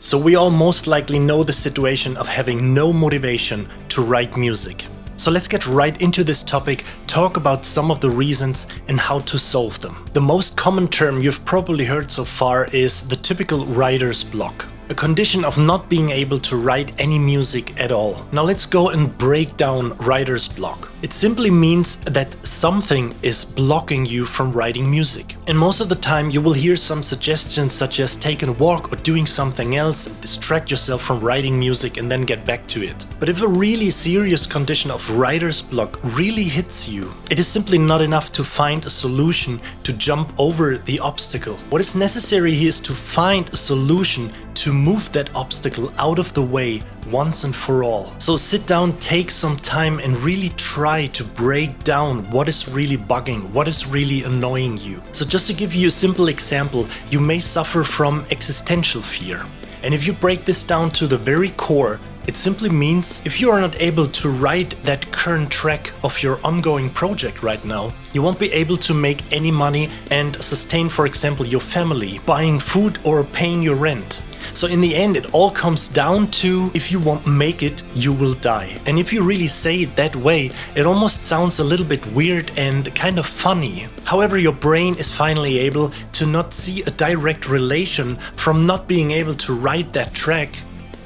So we all most likely know the situation of having no motivation to write music. So let's get right into this topic, talk about some of the reasons and how to solve them. The most common term you've probably heard so far is the typical writer's block. A condition of not being able to write any music at all. Now let's go and break down writer's block. It simply means that something is blocking you from writing music. And most of the time you will hear some suggestions such as taking a walk or doing something else, distract yourself from writing music and then get back to it. But if a really serious condition of writer's block really hits you, it is simply not enough to find a solution to jump over the obstacle. What is necessary here is to find a solution to move that obstacle out of the way once and for all. So sit down, take some time and really try to break down what is really bugging, what is really annoying you. So just to give you a simple example, you may suffer from existential fear. And if you break this down to the very core, it simply means if you are not able to write that current track of your ongoing project right now, you won't be able to make any money and sustain, for example, your family, buying food or paying your rent. So in the end, it all comes down to if you won't make it, you will die. And if you really say it that way, it almost sounds a little bit weird and kind of funny. However, your brain is finally able to not see a direct relation from not being able to write that track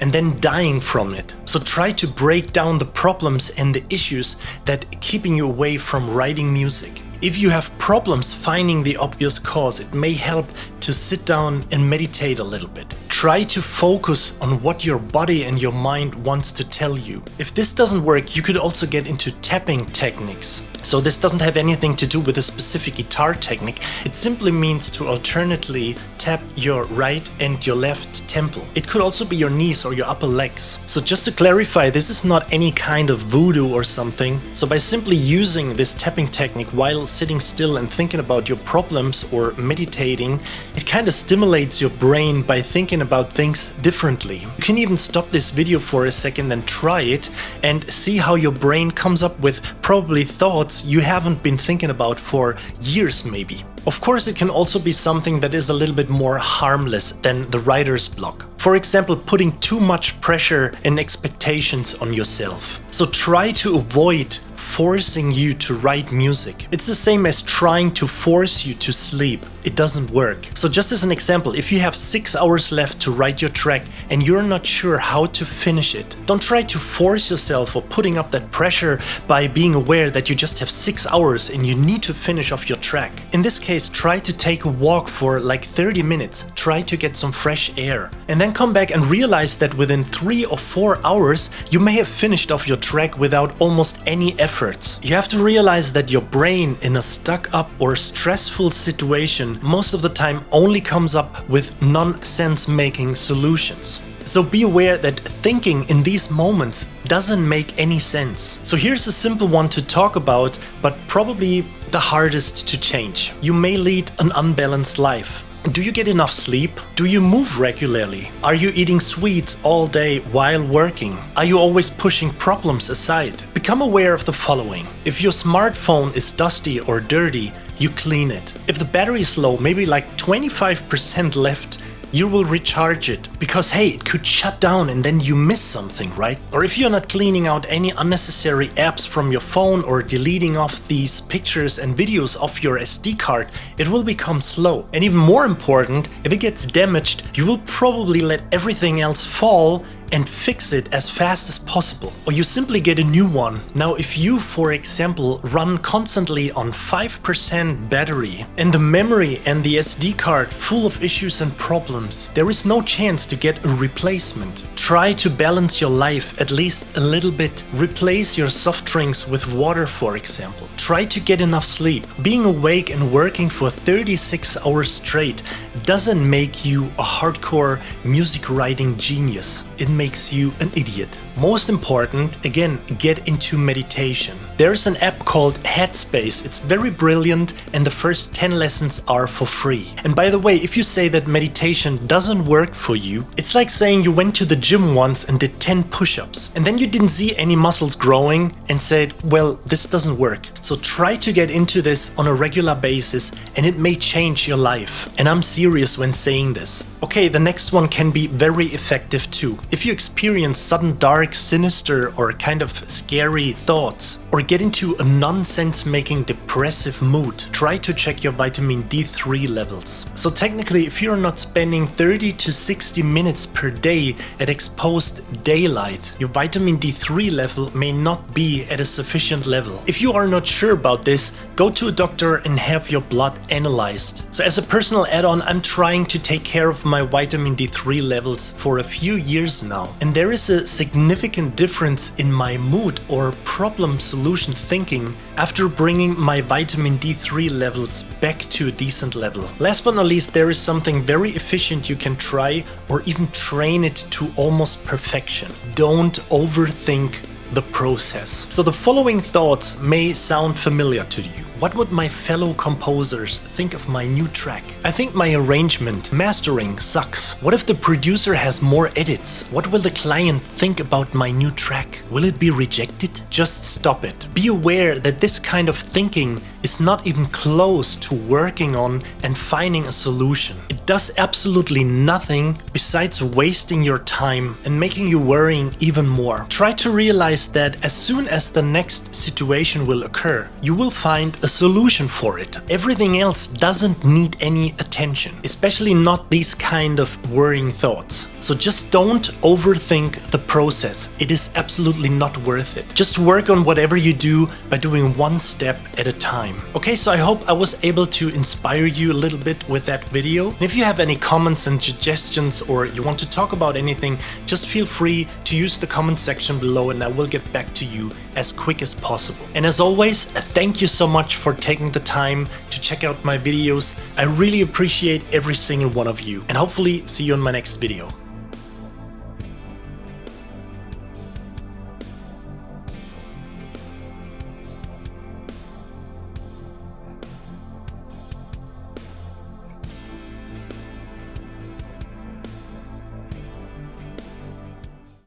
and then dying from it. So try to break down the problems and the issues that keeping you away from writing music. If you have problems finding the obvious cause, it may help to sit down and meditate a little bit. Try to focus on what your body and your mind wants to tell you. If this doesn't work, you could also get into tapping techniques. So this doesn't have anything to do with a specific guitar technique. It simply means to alternately tap your right and your left temple. It could also be your knees or your upper legs. So just to clarify, this is not any kind of voodoo or something. So by simply using this tapping technique while sitting still and thinking about your problems or meditating, it kind of stimulates your brain by thinking about things differently. You can even stop this video for a second and try it and see how your brain comes up with probably thoughts you haven't been thinking about for years maybe. Of course, it can also be something that is a little bit more harmless than the writer's block. For example, putting too much pressure and expectations on yourself. So try to avoid forcing you to write music. It's the same as trying to force you to sleep. It doesn't work. So just as an example, if you have 6 hours left to write your track and you're not sure how to finish it, don't try to force yourself or putting up that pressure by being aware that you just have 6 hours and you need to finish off your track. In this case, try to take a walk for like 30 minutes. Try to get some fresh air and then come back and realize that within 3 or 4 hours, you may have finished off your track without almost any effort. You have to realize that your brain in a stuck up or stressful situation most of the time only comes up with nonsense making solutions. So be aware that thinking in these moments doesn't make any sense. So here's a simple one to talk about, but probably the hardest to change. You may lead an unbalanced life. Do you get enough sleep? Do you move regularly? Are you eating sweets all day while working? Are you always pushing problems aside? Become aware of the following. If your smartphone is dusty or dirty, you clean it. If the battery is low, maybe like 25% left, you will recharge it because hey, it could shut down and then you miss something, right? Or if you're not cleaning out any unnecessary apps from your phone or deleting off these pictures and videos off your SD card, it will become slow. And even more important, if it gets damaged, you will probably let everything else fall and fix it as fast as possible. Or you simply get a new one. Now, if you, for example, run constantly on 5% battery and the memory and the SD card full of issues and problems, there is no chance to get a replacement. Try to balance your life at least a little bit. Replace your soft drinks with water, for example. Try to get enough sleep. Being awake and working for 36 hours straight doesn't make you a hardcore music writing genius. It makes you an idiot. Most important, again, get into meditation. There's an app called Headspace. It's very brilliant and the first 10 lessons are for free. And by the way, if you say that meditation doesn't work for you, it's like saying you went to the gym once and did 10 push-ups and then you didn't see any muscles growing and said, well, this doesn't work. So try to get into this on a regular basis and it may change your life. And I'm serious. serious when saying this. Okay, the next one can be very effective too. If you experience sudden dark, sinister or kind of scary thoughts, or get into a nonsense-making depressive mood, try to check your vitamin D3 levels. So technically, if you're not spending 30 to 60 minutes per day at exposed daylight, your vitamin D3 level may not be at a sufficient level. If you are not sure about this, go to a doctor and have your blood analyzed. So as a personal add-on, I'm trying to take care of my vitamin D3 levels for a few years now. And there is a significant difference in my mood or problem solution thinking after bringing my vitamin D3 levels back to a decent level. Last but not least, there is something very efficient you can try or even train it to almost perfection. Don't overthink the process. So the following thoughts may sound familiar to you. What would my fellow composers think of my new track? I think my arrangement, mastering sucks. What if the producer has more edits? What will the client think about my new track? Will it be rejected? Just stop it. Be aware that this kind of thinking is not even close to working on and finding a solution. It does absolutely nothing besides wasting your time and making you worrying even more. Try to realize that as soon as the next situation will occur, you will find a solution for it. Everything else doesn't need any attention, especially not these kind of worrying thoughts. So just don't overthink the process. It is absolutely not worth it. Just work on whatever you do by doing one step at a time. Okay, so I hope I was able to inspire you a little bit with that video. And if you have any comments and suggestions or you want to talk about anything, just feel free to use the comment section below and I will get back to you as quick as possible. And as always, thank you so much for taking the time to check out my videos. I really appreciate every single one of you and hopefully see you in my next video.